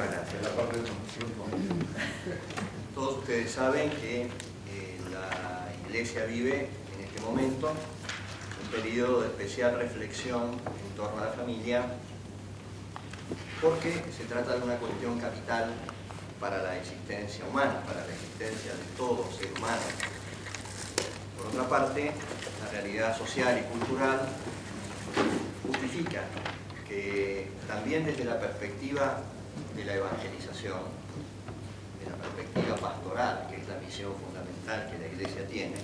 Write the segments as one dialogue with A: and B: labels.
A: Muchísimas gracias. La parte del grupo.
B: Todos ustedes saben que la Iglesia vive en este momento un periodo de especial reflexión en torno a la familia, porque se trata de una cuestión capital para la existencia humana, para la existencia de todo ser humano. Por otra parte, la realidad social y cultural justifica que también desde la perspectiva de la evangelización, de la perspectiva pastoral, que es la misión fundamental que la Iglesia tiene,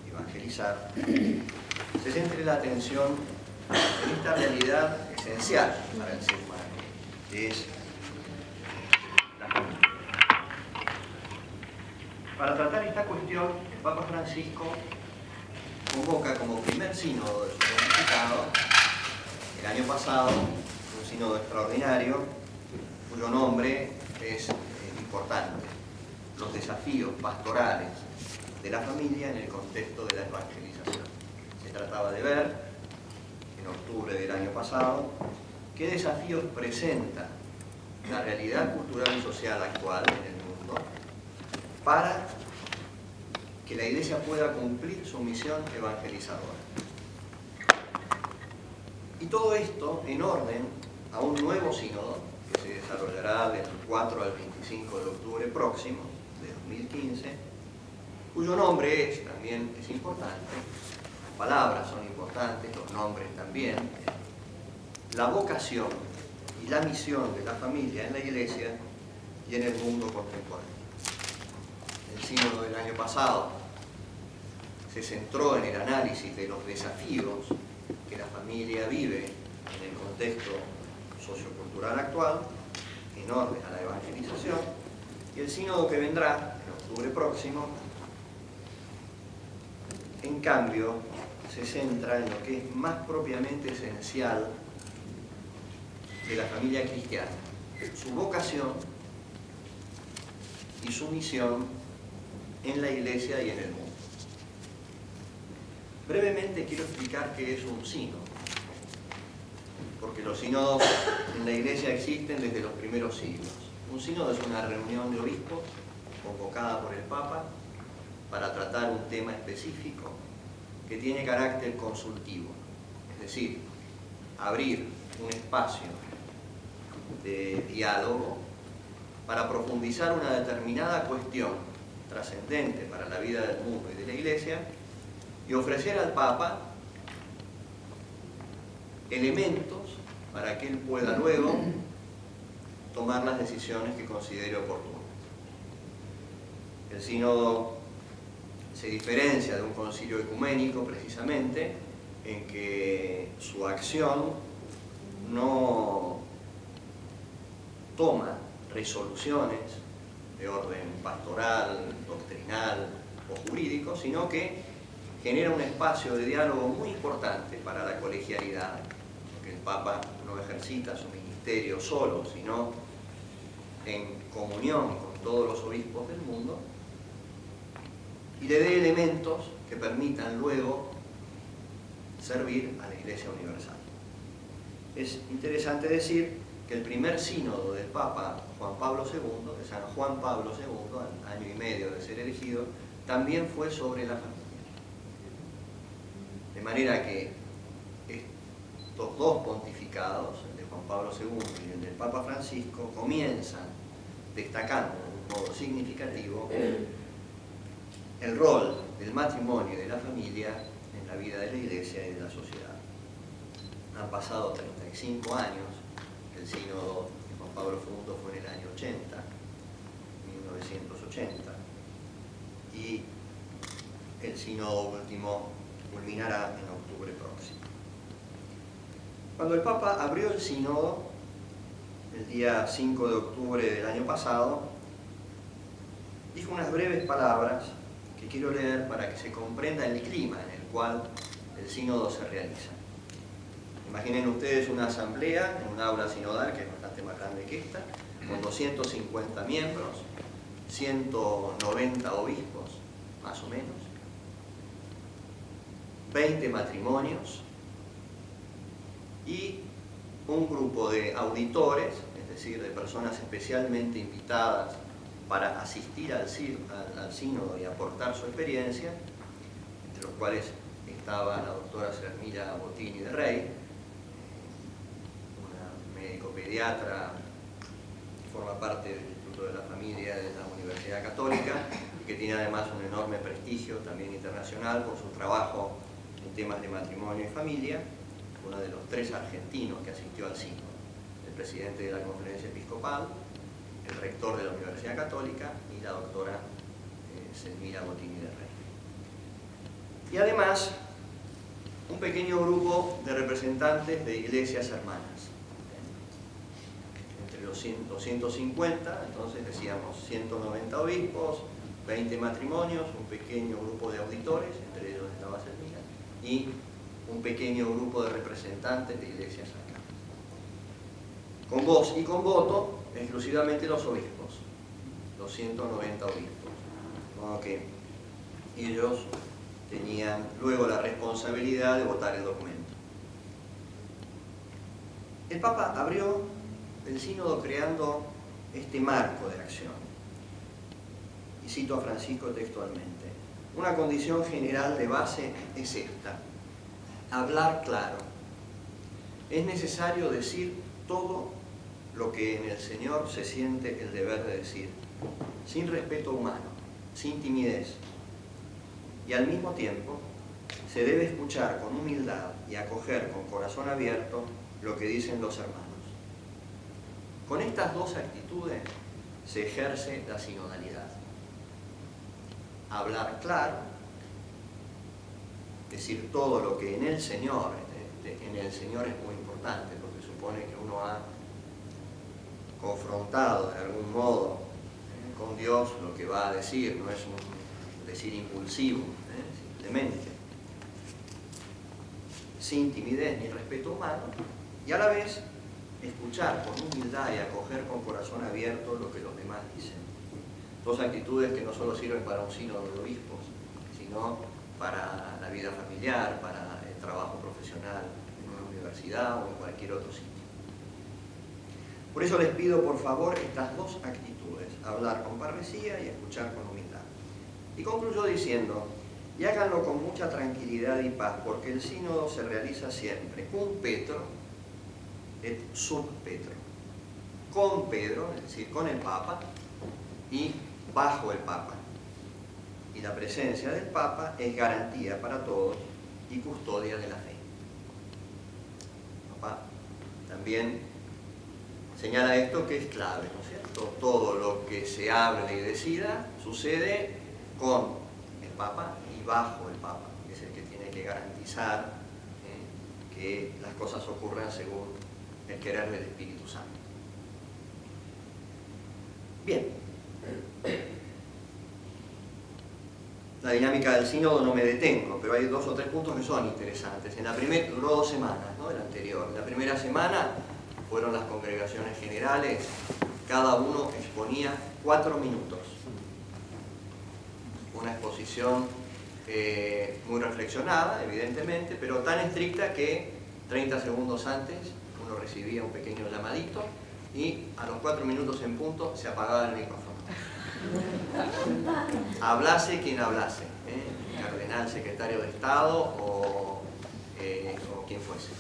B: evangelizar, se centre la atención en esta realidad esencial para el ser humano, que es la familia. Para tratar esta cuestión, el Papa Francisco convoca como primer sínodo de su pontificado, el año pasado, un sínodo extraordinario, cuyo nombre es importante: los desafíos pastorales de la familia en el contexto de la evangelización. Se trataba de ver, en octubre del año pasado, qué desafíos presenta la realidad cultural y social actual en el mundo para que la Iglesia pueda cumplir su misión evangelizadora. Y todo esto en orden a un nuevo sínodo que se desarrollará del 4 al 25 de octubre próximo, de 2015, cuyo nombre también es importante, las palabras son importantes, los nombres también, la vocación y la misión de la familia en la Iglesia y en el mundo contemporáneo. El sínodo del año pasado se centró en el análisis de los desafíos que la familia vive en el contexto sociocultural actual, en orden a la evangelización, y el sínodo que vendrá en octubre próximo, en cambio, se centra en lo que es más propiamente esencial de la familia cristiana, su vocación y su misión en la Iglesia y en el mundo. Brevemente quiero explicar qué es un sínodo, porque los sínodos en la Iglesia existen desde los primeros siglos. Un sínodo es una reunión de obispos convocada por el Papa para tratar un tema específico que tiene carácter consultivo, es decir, abrir un espacio de diálogo para profundizar una determinada cuestión trascendente para la vida del mundo y de la Iglesia, y ofrecer al Papa elementos para que él pueda luego tomar las decisiones que considere oportunas. El sínodo se diferencia de un concilio ecuménico precisamente en que su acción no toma resoluciones de orden pastoral, doctrinal o jurídico, sino que genera un espacio de diálogo muy importante para la colegialidad, porque el Papa no ejercita su ministerio solo, sino en comunión con todos los obispos del mundo, y le dé elementos que permitan luego servir a la Iglesia Universal. Es interesante decir que el primer sínodo del Papa Juan Pablo II, de San Juan Pablo II, al año y medio de ser elegido, también fue sobre la familia. De manera que estos dos pontificados, el de Juan Pablo II y el del Papa Francisco, comienzan destacando de un modo significativo el rol del matrimonio y de la familia en la vida de la Iglesia y de la sociedad. Han pasado 35 años, el sínodo de Juan Pablo II fue en el año 80, 1980, y el sínodo último culminará en octubre próximo. Cuando el Papa abrió el sínodo, el día 5 de octubre del año pasado, dijo unas breves palabras que quiero leer para que se comprenda el clima en el cual el sínodo se realiza. Imaginen ustedes una asamblea en un aula sinodal, que es bastante más grande que esta, con 250 miembros, 190 obispos, más o menos, 20 matrimonios y un grupo de auditores, es decir, de personas especialmente invitadas para asistir al sínodo y aportar su experiencia, entre los cuales estaba la doctora Sermila Bottini de Rey, una médico pediatra que forma parte del Instituto de la Familia de la Universidad Católica y que tiene además un enorme prestigio también internacional por su trabajo en temas de matrimonio y familia, uno de los 3 argentinos que asistió al sínodo, el presidente de la Conferencia Episcopal, el rector de la Universidad Católica y la doctora Sermila Bottini de Rey. Y además, un pequeño grupo de representantes de iglesias hermanas. Entre los 150, entonces decíamos 190 obispos, 20 matrimonios, un pequeño grupo de auditores, entre ellos estaba Sermila, y un pequeño grupo de representantes de iglesias hermanas. Con voz y con voto, exclusivamente los obispos, los 190 obispos. De modo que ellos tenían luego la responsabilidad de votar el documento. El Papa abrió el sínodo creando este marco de acción. Y cito a Francisco textualmente: una condición general de base es esta: hablar claro. Es necesario decir todo lo que en el Señor se siente el deber de decir, sin respeto humano, sin timidez. Y al mismo tiempo, se debe escuchar con humildad y acoger con corazón abierto lo que dicen los hermanos. Con estas dos actitudes se ejerce la sinodalidad. Hablar claro, decir todo lo que en el Señor es muy importante, porque supone que uno ha confrontado de algún modo con Dios lo que va a decir, no es un decir impulsivo, simplemente, sin timidez ni respeto humano, y a la vez escuchar con humildad y acoger con corazón abierto lo que los demás dicen. Dos actitudes que no solo sirven para un sínodo de obispos, sino para la vida familiar, para el trabajo profesional en una universidad o en cualquier otro sitio. Por eso les pido, por favor, estas dos actitudes: hablar con parresía y escuchar con humildad. Y concluyo diciendo: y háganlo con mucha tranquilidad y paz, porque el sínodo se realiza siempre cum Petro et sub Petro, con Pedro, es decir, con el Papa, y bajo el Papa. Y la presencia del Papa es garantía para todos y custodia de la fe. Papa también señala esto, que es clave, ¿no es cierto? Todo lo que se hable y decida sucede con el Papa y bajo el Papa, que es el que tiene que garantizar que las cosas ocurran según el querer del Espíritu Santo. Bien. La dinámica del sínodo no me detengo, pero hay 2 o 3 puntos que son interesantes. Duró 2 semanas, ¿no? El anterior. La primera semana fueron las congregaciones generales, cada uno exponía 4 minutos. Una exposición muy reflexionada, evidentemente, pero tan estricta que 30 segundos antes uno recibía un pequeño llamadito y a los 4 minutos en punto se apagaba el micrófono. Hablase quien hablase, cardenal, secretario de Estado o quien fuese.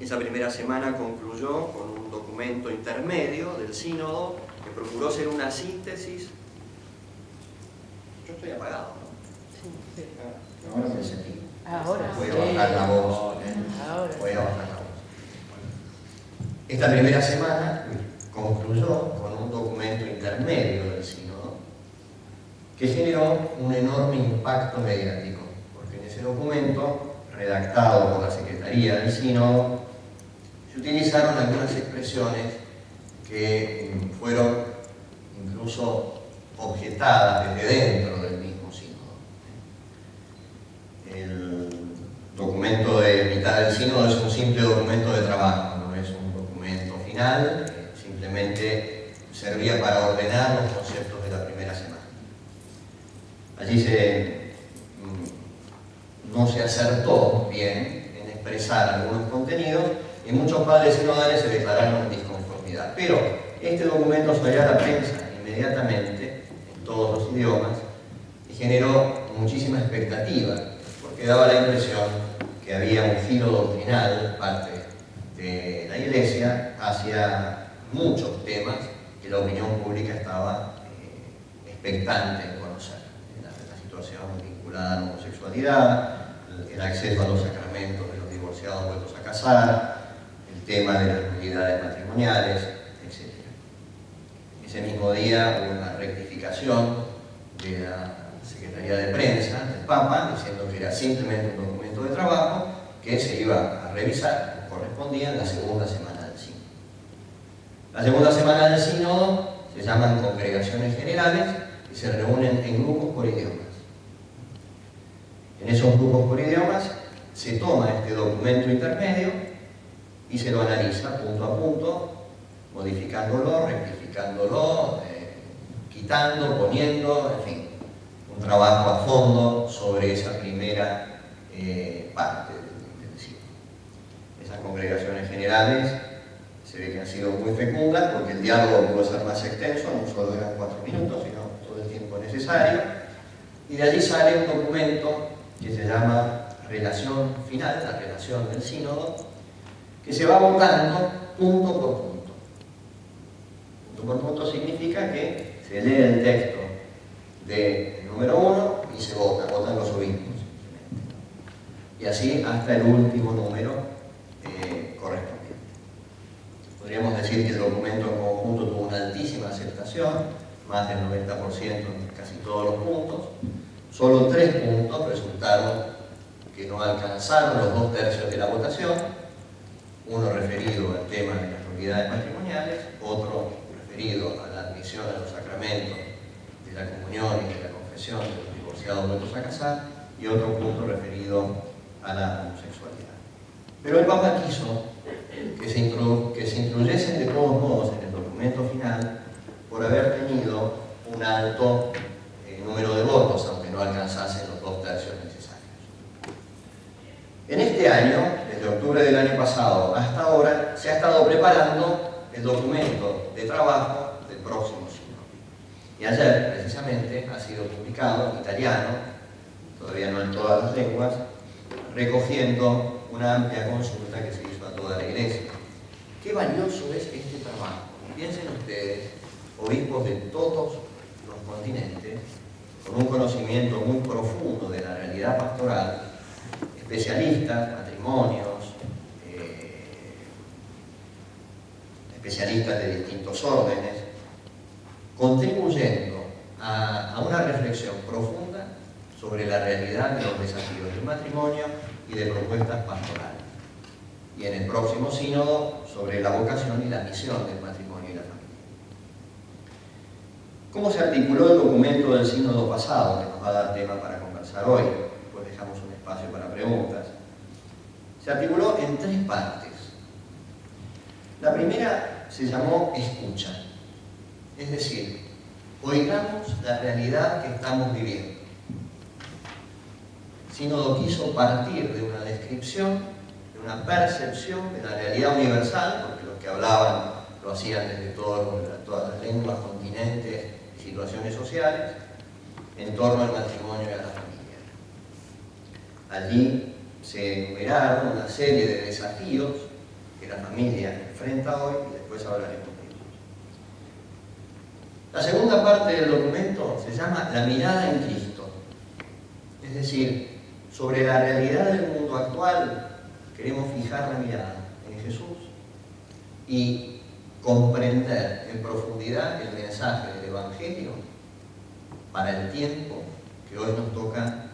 B: Esa primera semana concluyó con un documento intermedio del sínodo que procuró ser una síntesis. Yo estoy apagado, ¿no?
C: Sí, sí.
B: Ahora me sentí.
C: Ahora
B: Voy a
C: sí.
B: bajar la voz.
C: Ahora
B: Voy a bajar la voz. Esta primera semana concluyó con un documento intermedio del sínodo que generó un enorme impacto mediático, porque en ese documento, redactado por la Secretaría del Sínodo, se utilizaron algunas expresiones que fueron incluso objetadas desde dentro del mismo sínodo. El documento de mitad del sínodo es un simple documento de trabajo, no es un documento final, simplemente servía para ordenar los conceptos de la primera semana. Allí no se acertó bien expresar algunos contenidos y muchos padres sinodales se declararon en disconformidad. Pero este documento salió a la prensa inmediatamente, en todos los idiomas, y generó muchísima expectativa, porque daba la impresión que había un filo doctrinal, parte de la Iglesia, hacia muchos temas que la opinión pública estaba expectante en conocer. La situación vinculada a la homosexualidad, el acceso a los sacramentos de los divorciados vueltos a casar, el tema de las nulidades matrimoniales, etc. Ese mismo día hubo una rectificación de la Secretaría de Prensa del Papa, diciendo que era simplemente un documento de trabajo que se iba a revisar, correspondía en la segunda semana del sínodo. La segunda semana del sínodo se llaman congregaciones generales y se reúnen en grupos por idiomas. En esos grupos por idiomas se toma este documento intermedio y se lo analiza punto a punto, modificándolo, rectificándolo, quitando, poniendo, en fin, un trabajo a fondo sobre esa primera parte del siglo. Esas congregaciones generales se ve que han sido muy fecundas porque el diálogo pudo ser más extenso, no solo eran 4 minutos, sino todo el tiempo necesario, y de allí sale un documento que se llama Relación Final, la relación del sínodo, que se va votando punto por punto. Punto por punto significa que se lee el texto del número 1 y se votan los obispos. Y así hasta el último número correspondiente. Podríamos decir que el documento en conjunto tuvo una altísima aceptación, más del 90% en casi todos los puntos. Solo 3 puntos resultaron que no alcanzaron los 2/3 de la votación, uno referido al tema de las nulidades matrimoniales, otro referido a la admisión a los sacramentos de la comunión y de la confesión de los divorciados vueltos a casar, y otro punto referido a la homosexualidad. Pero el Papa quiso que se incluyesen de todos modos en el documento final por haber tenido un alto número de votos, aunque no alcanzasen los 2/3 necesarios. En este año, desde octubre del año pasado hasta ahora, se ha estado preparando el documento de trabajo del próximo sínodo. Y ayer, precisamente, ha sido publicado en italiano, todavía no en todas las lenguas, recogiendo una amplia consulta que se hizo a toda la Iglesia. Qué valioso es este trabajo. Piensen ustedes, obispos de todos los continentes, con un conocimiento muy profundo de la realidad pastoral, especialistas, matrimonios, especialistas de distintos órdenes, contribuyendo a una reflexión profunda sobre la realidad de los desafíos del matrimonio y de propuestas pastorales. Y en el próximo sínodo sobre la vocación y la misión del matrimonio y la familia. ¿Cómo se articuló el documento del sínodo pasado, que nos va a dar tema para conversar hoy? Después dejamos un espacio para preguntas. Se articuló en 3 partes. La primera se llamó escucha, es decir, oigamos la realidad que estamos viviendo. El sínodo quiso partir de una descripción, de una percepción de la realidad universal, porque los que hablaban lo hacían desde todas las lenguas, continentes y situaciones sociales, en torno al matrimonio y a la familia. Allí se enumeraron una serie de desafíos que la familia enfrenta hoy y después hablaremos de ellos. La segunda parte del documento se llama La mirada en Cristo, es decir, sobre la realidad del mundo actual queremos fijar la mirada en Jesús y comprender en profundidad el mensaje del Evangelio para el tiempo que hoy nos toca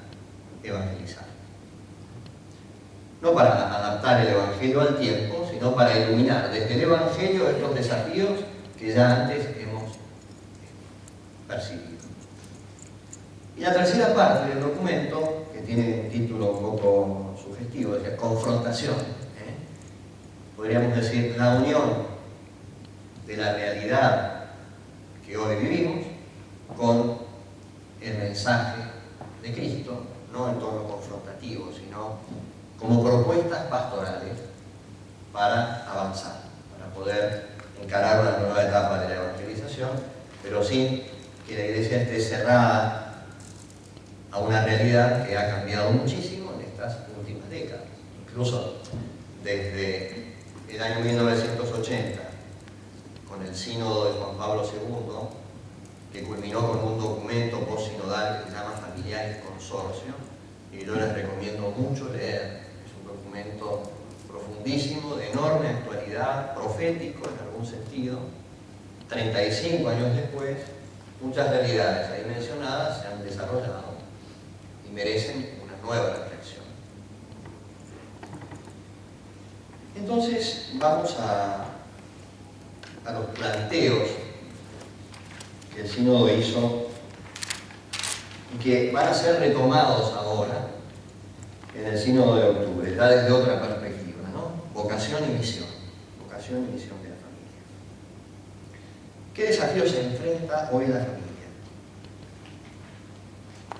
B: evangelizar. No para adaptar el Evangelio al tiempo, sino para iluminar desde el Evangelio estos desafíos que ya antes hemos percibido. Y la tercera parte del documento, que tiene un título un poco sugestivo, es decir, confrontación. Podríamos decir la unión de la realidad que hoy vivimos con el mensaje de Cristo, no en tono confrontativo, sino como propuestas pastorales para avanzar, para poder encarar una nueva etapa de la evangelización, pero sin que la Iglesia esté cerrada a una realidad que ha cambiado muchísimo en estas últimas décadas. Incluso desde el año 1980, con el sínodo de Juan Pablo II, que culminó con un documento postsinodal que se llama Familiares Consorcio, y yo les recomiendo mucho leer. Es un documento profundísimo, de enorme actualidad, profético en algún sentido. 35 años después, muchas realidades ahí mencionadas se han desarrollado y merecen una nueva reflexión. Entonces vamos a los planteos que el sínodo hizo y que van a ser retomados ahora en el sínodo de octubre, ya desde otra perspectiva, ¿no? Vocación y misión. Vocación y misión de la familia. ¿Qué desafíos se enfrenta hoy la familia?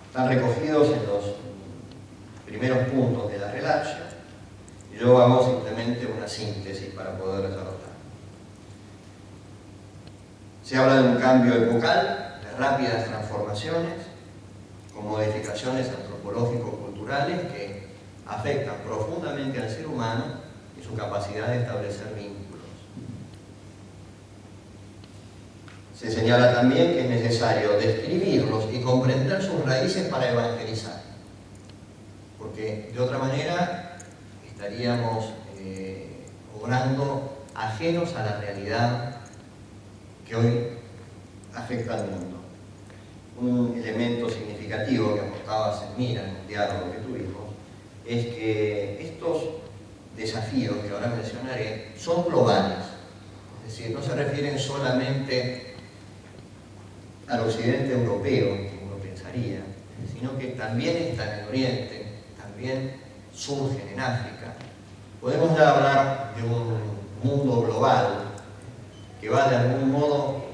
B: Están recogidos en los primeros puntos de la relación y yo hago simplemente una síntesis para poder desarrollar. Se habla de un cambio epocal, de rápidas transformaciones, con modificaciones antropológico-culturales que afectan profundamente al ser humano y su capacidad de establecer vínculos. Se señala también que es necesario describirlos y comprender sus raíces para evangelizar, porque de otra manera estaríamos obrando ajenos a la realidad que hoy afecta al mundo. Un elemento significativo que aportaba Selmira en un diálogo que tuvimos es que estos desafíos que ahora mencionaré son globales, es decir, no se refieren solamente al occidente europeo, como uno pensaría, sino que también están en Oriente, también surgen en África. Podemos ya hablar de un mundo global que va de algún modo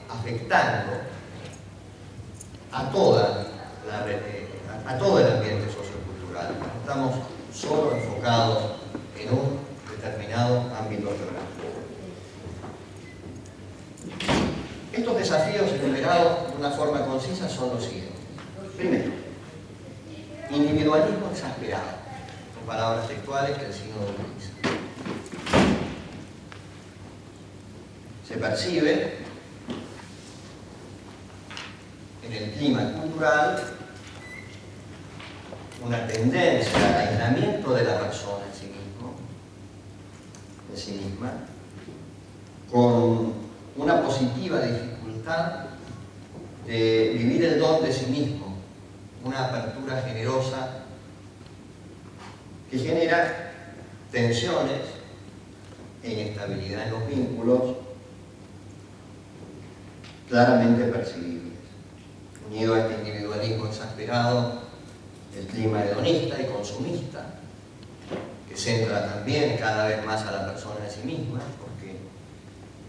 B: afectando a todo el ambiente sociocultural. No estamos solo enfocados en un determinado ámbito geográfico. Estos desafíos enumerados de una forma concisa son los siguientes. Primero, individualismo exasperado. Son palabras textuales que el sínodo utiliza. Se percibe en el clima cultural una tendencia al aislamiento de la persona en sí misma, con una positiva dificultad de vivir el don de sí mismo, una apertura generosa que genera tensiones e inestabilidad en los vínculos claramente percibibles. Unido a este individualismo exasperado, el clima hedonista y consumista, que centra también cada vez más a la persona en sí misma, porque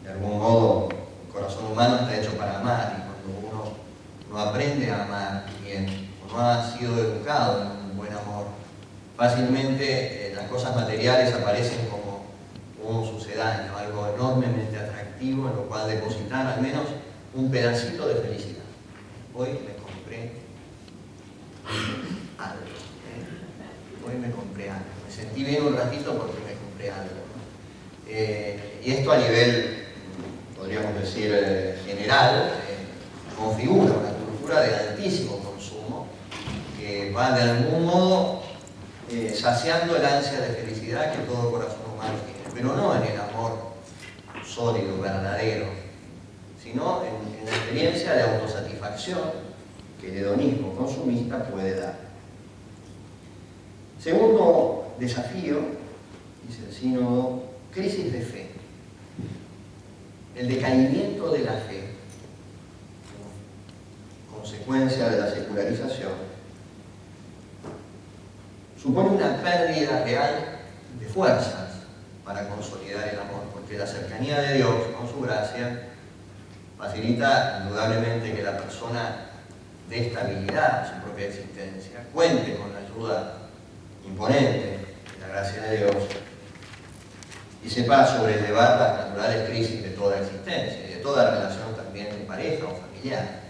B: de algún modo el corazón humano está hecho para amar, y cuando uno no aprende a amar bien, o no ha sido educado en un buen amor, fácilmente las cosas materiales aparecen como un sucedáneo, algo enormemente atractivo en lo cual depositar al menos un pedacito de felicidad. Hoy me compré algo. Hoy me compré algo. Me sentí bien un ratito porque me compré algo. Y esto a nivel, podríamos decir, general, configura una cultura de altísimo consumo que va de algún modo saciando el ansia de felicidad que todo corazón humano tiene, pero no en el amor sólido, verdadero, sino en la experiencia de autosatisfacción que el hedonismo consumista puede dar. Segundo desafío, dice el sínodo, crisis de fe. El decaimiento de la fe, consecuencia de la secularización, supone una pérdida real de fuerzas para consolidar el amor, porque la cercanía de Dios con su gracia facilita indudablemente que la persona dé estabilidad a su propia existencia, cuente con la ayuda imponente de la gracia de Dios y sepa sobrellevar las naturales crisis de toda existencia y de toda relación también de pareja o familiar.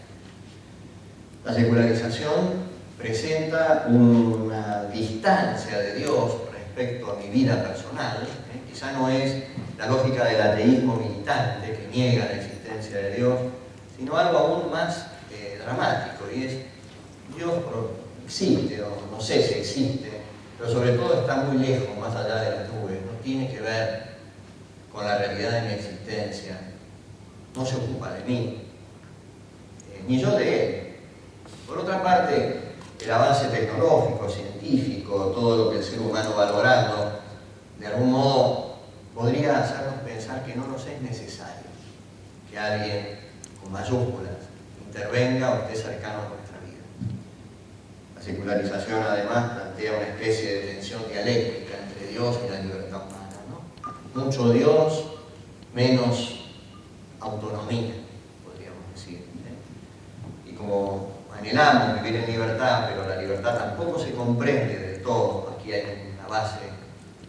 B: La secularización presenta una distancia de Dios respecto a mi vida personal. Quizá no es la lógica del ateísmo militante que niega la existencia de Dios, sino algo aún más dramático, y es: Dios existe, o no sé si existe, pero sobre todo está muy lejos, más allá de las nubes, no tiene que ver con la realidad de mi existencia, no se ocupa de mí, ni yo de Él. Por otra parte, el avance tecnológico, científico, todo lo que el ser humano va logrando, de algún modo podría hacernos pensar que no nos es necesario que alguien con mayúsculas intervenga o esté cercano a nuestra vida. La secularización además plantea una especie de tensión dialéctica entre Dios y la libertad humana, ¿no? Mucho Dios, menos autonomía, podríamos decir. Y como anhelamos vivir en libertad, pero la libertad tampoco se comprende del todo, aquí hay una base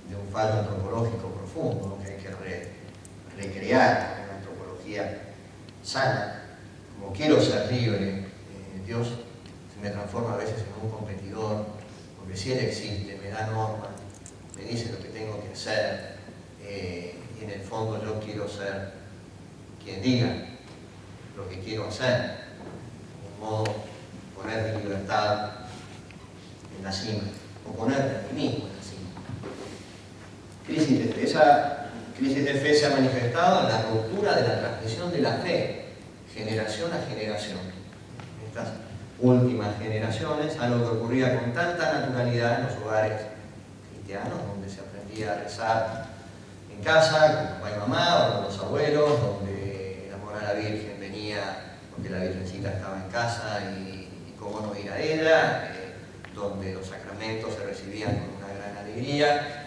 B: de un fallo antropológico profundo, ¿no?, que hay que recrear en una antropología sana. Como quiero ser libre, Dios se me transforma a veces en un competidor, porque si Él existe, me da normas, me dice lo que tengo que hacer, y en el fondo yo quiero ser quien diga lo que quiero hacer, de un modo poner mi libertad en la cima, o ponerme a mí mismo en la cima. Esa crisis de fe se ha manifestado en la ruptura de la transmisión de la fe, generación a generación. En estas últimas generaciones, algo que ocurría con tanta naturalidad en los hogares cristianos, donde se aprendía a rezar en casa, con papá y mamá, o con los abuelos, donde el amor a la Virgen venía porque la Virgencita estaba en casa y cómo no ir a ella, donde los sacramentos se recibían con una gran alegría.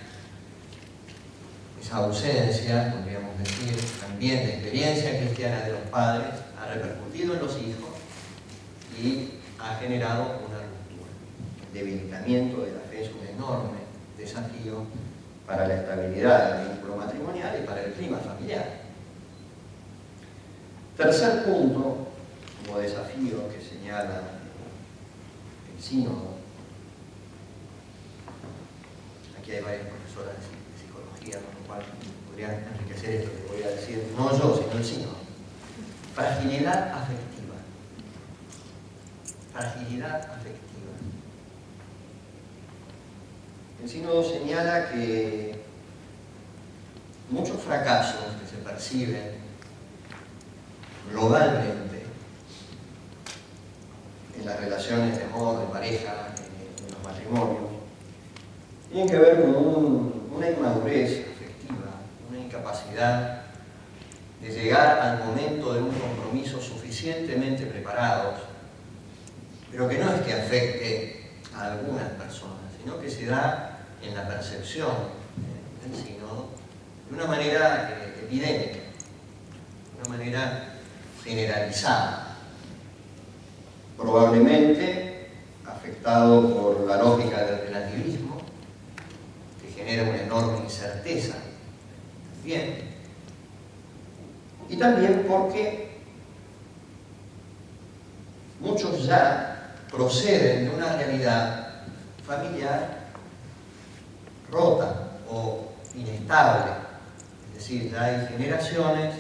B: Esa ausencia, podríamos decir, también de experiencia cristiana de los padres, ha repercutido en los hijos y ha generado una ruptura. El debilitamiento de la fe es un enorme desafío para la estabilidad del vínculo matrimonial y para el clima familiar. Tercer punto, como desafío que señala el sínodo. Aquí hay varias profesoras de psicología, con lo cual podrían enriquecer esto que voy a decir, no yo, sino el sínodo. Fragilidad afectiva. Fragilidad afectiva. El sínodo señala que muchos fracasos que se perciben globalmente en las relaciones de amor, de pareja, en los matrimonios, tienen que ver con una inmadurez afectiva, una incapacidad de llegar al momento de un compromiso suficientemente preparados, pero que no es que afecte a algunas personas, sino que se da en la percepción del sínodo de una manera epidémica, de una manera generalizada, probablemente afectado por la lógica del relativismo, que genera una enorme incerteza también, y también porque muchos ya proceden de una realidad familiar rota o inestable, es decir, ya hay generaciones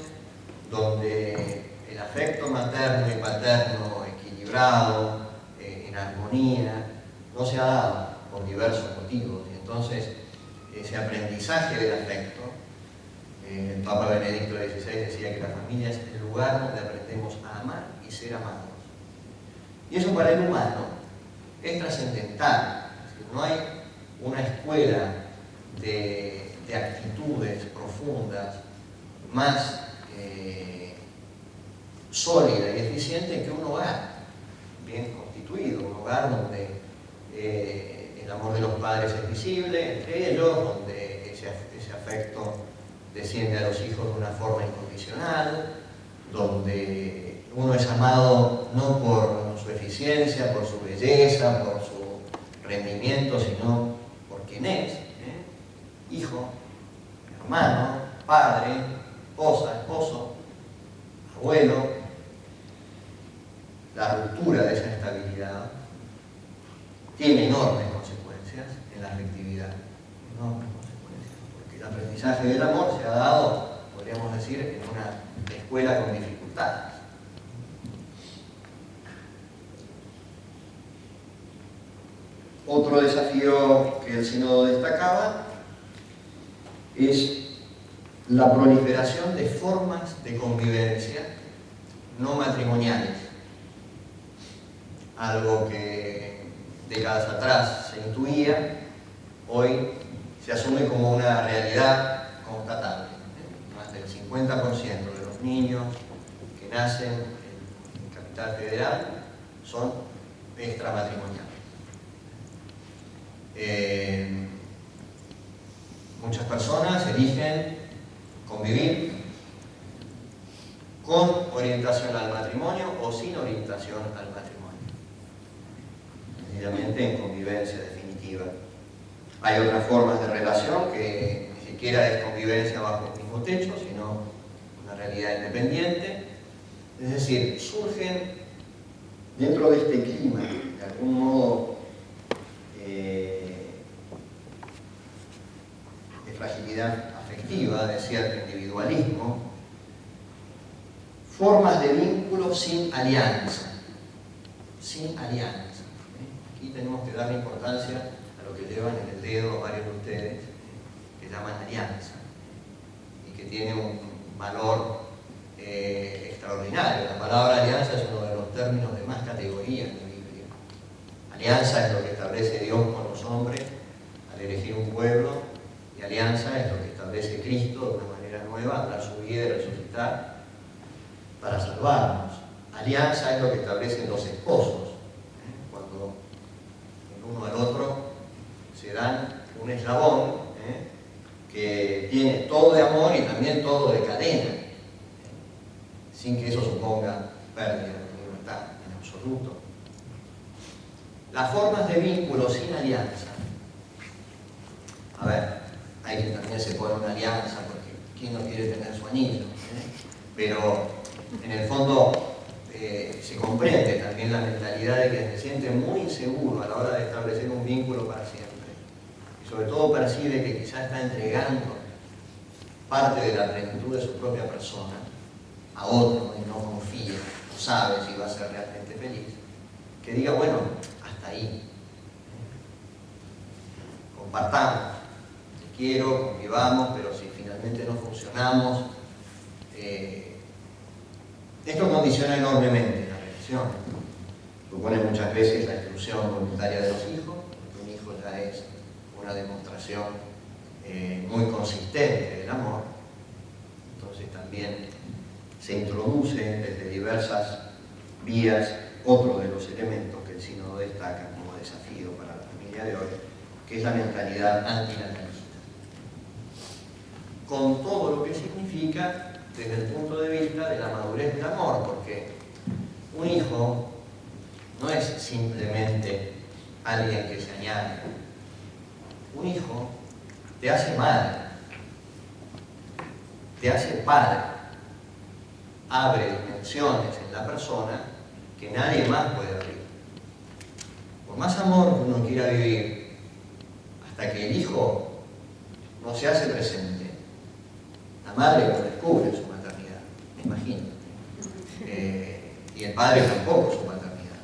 B: donde el afecto materno y paterno equilibrado, en armonía, no se ha dado por diversos motivos, y entonces ese aprendizaje del afecto, el Papa Benedicto XVI decía que la familia es el lugar donde aprendemos a amar y ser amados. Y eso para el humano es trascendental. Es decir, no hay una escuela de actitudes profundas más sólida y eficiente que un hogar bien constituido, un hogar donde el amor de los padres es visible entre ellos, donde ese afecto desciende a los hijos de una forma incondicional, donde uno es amado no por su eficiencia, por su belleza, por su rendimiento, sino por quién es, hijo, hermano, padre, esposa, esposo, abuelo, la ruptura de esa estabilidad tiene enormes consecuencias en la afectividad, enormes consecuencias, porque el aprendizaje del amor se ha dado, podríamos decir, en una escuela con dificultades. Otro desafío que el sínodo destacaba es la proliferación de formas de convivencia no matrimoniales, algo que décadas atrás se intuía, hoy se asume como una realidad constatable. Más del 50% de los niños que nacen en Capital Federal son extramatrimoniales. Muchas personas eligen convivir con orientación al matrimonio o sin orientación al matrimonio, sencillamente en convivencia definitiva. Hay otras formas de relación que ni siquiera es convivencia bajo el mismo techo, sino una realidad independiente. Es decir, surgen dentro de este clima, de algún modo, de fragilidad afectiva, de cierto individualismo, formas de vínculo sin alianza. Sin alianza. Aquí tenemos que darle importancia a lo que llevan en el dedo varios de ustedes, que llaman alianza, y que tiene un valor extraordinario. La palabra alianza es uno de los términos de más categoría en la Biblia. Alianza es lo que establece Dios con los hombres al elegir un pueblo, y alianza es lo que establece Cristo de una manera nueva al dar su vida y resucitar para salvarnos. Alianza es lo que establecen los esposos, cuando el uno al otro se dan un eslabón que tiene todo de amor y también todo de cadena, sin que eso suponga pérdida de libertad en absoluto. Las formas de vínculo sin alianza. A ver, hay quien también se pone una alianza porque ¿quién no quiere tener su anillo? Pero en el fondo se comprende también la mentalidad de que se siente muy inseguro a la hora de establecer un vínculo para siempre. Y sobre todo percibe que quizás está entregando parte de la plenitud de su propia persona a otro y no confía, no sabe si va a ser realmente feliz. Que diga, bueno, hasta ahí. Compartamos. Te quiero, convivamos, pero si finalmente no funcionamos, esto condiciona enormemente la relación. Supone muchas veces la exclusión voluntaria de los hijos, porque un hijo ya es una demostración muy consistente del amor. Entonces también se introduce desde diversas vías otro de los elementos que el sínodo destaca como desafío para la familia de hoy, que es la mentalidad antinatalista. Con todo lo que significa desde el punto de vista de la madurez del amor, porque un hijo no es simplemente alguien que se añade. Un hijo te hace madre, te hace padre, abre dimensiones en la persona que nadie más puede abrir. Por más amor que uno quiera vivir, hasta que el hijo no se hace presente, la madre no descubre su maternidad, me imagino. Y el padre tampoco su maternidad.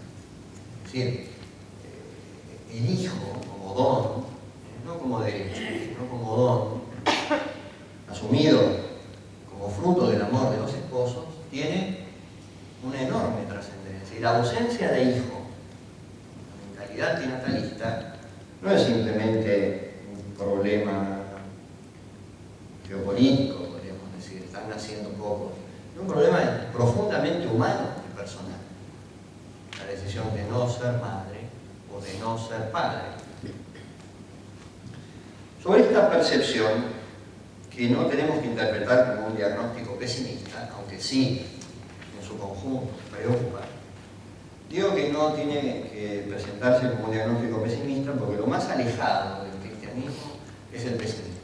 B: Es decir, el hijo como don, no como derecho, sino como don, asumido como fruto del amor de los esposos, tiene una enorme trascendencia. Y la ausencia de hijo, la mentalidad antinatalista, no es simplemente un problema geopolítico, podríamos decir, están naciendo pocos, es un problema profundamente humano y personal. La decisión de no ser madre o de no ser padre. Sobre esta percepción, que no tenemos que interpretar como un diagnóstico pesimista, aunque sí, en su conjunto, preocupa, digo que no tiene que presentarse como un diagnóstico pesimista porque lo más alejado del cristianismo
D: cristianismo es el descentralismo.